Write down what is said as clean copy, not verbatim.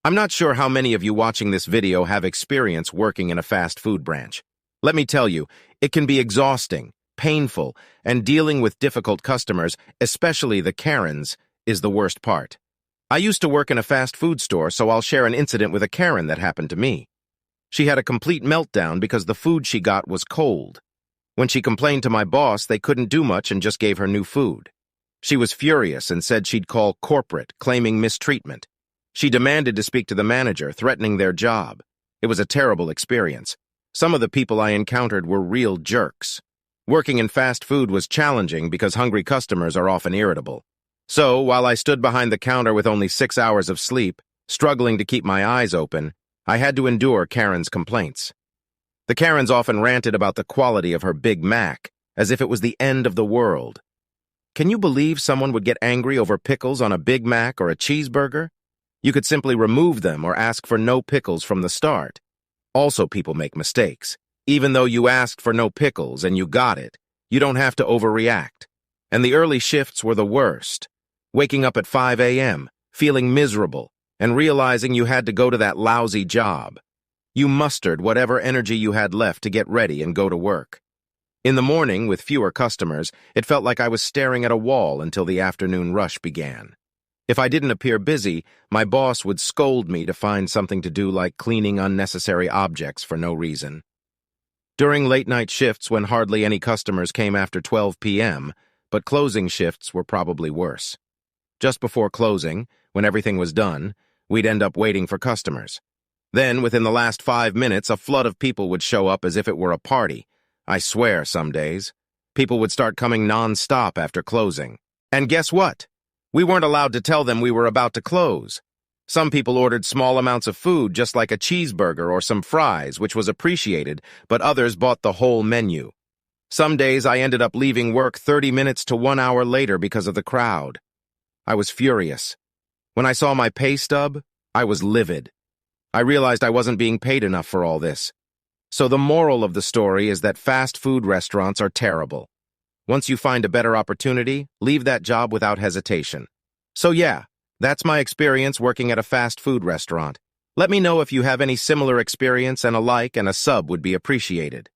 I'm not sure how many of you watching this video have experience working in a fast food branch. Let me tell you, it can be exhausting, painful, and dealing with difficult customers, especially the Karens, is the worst part. I used to work in a fast food store, so I'll share an incident with a Karen that happened to me. She had a complete meltdown because the food she got was cold. When she complained to my boss, they couldn't do much and just gave her new food. She was furious and said she'd call corporate, claiming mistreatment. She demanded to speak to the manager, threatening their job. It was a terrible experience. Some of the people I encountered were real jerks. Working in fast food was challenging because hungry customers are often irritable. So, while I stood behind the counter with only 6 hours of sleep, struggling to keep my eyes open, I had to endure Karen's complaints. The Karens often ranted about the quality of her Big Mac, as if it was the end of the world. Can you believe someone would get angry over pickles on a Big Mac or a cheeseburger? You could simply remove them or ask for no pickles from the start. Also, people make mistakes. Even though you asked for no pickles and you got it, you don't have to overreact. And the early shifts were the worst. Waking up at 5 a.m., feeling miserable, and realizing you had to go to that lousy job. You mustered whatever energy you had left to get ready and go to work. In the morning, with fewer customers, it felt like I was staring at a wall until the afternoon rush began. If I didn't appear busy, my boss would scold me to find something to do like cleaning unnecessary objects for no reason. During late-night shifts when hardly any customers came after 12 p.m., but closing shifts were probably worse. Just before closing, when everything was done, we'd end up waiting for customers. Then, within the last 5 minutes, a flood of people would show up as if it were a party. I swear, some days. People would start coming non-stop after closing. And guess what? We weren't allowed to tell them we were about to close. Some people ordered small amounts of food, just like a cheeseburger or some fries, which was appreciated, but others bought the whole menu. Some days I ended up leaving work 30 minutes to 1 hour later because of the crowd. I was furious. When I saw my pay stub, I was livid. I realized I wasn't being paid enough for all this. So the moral of the story is that fast food restaurants are terrible. Once you find a better opportunity, leave that job without hesitation. So yeah, that's my experience working at a fast food restaurant. Let me know if you have any similar experience, and a like and a sub would be appreciated.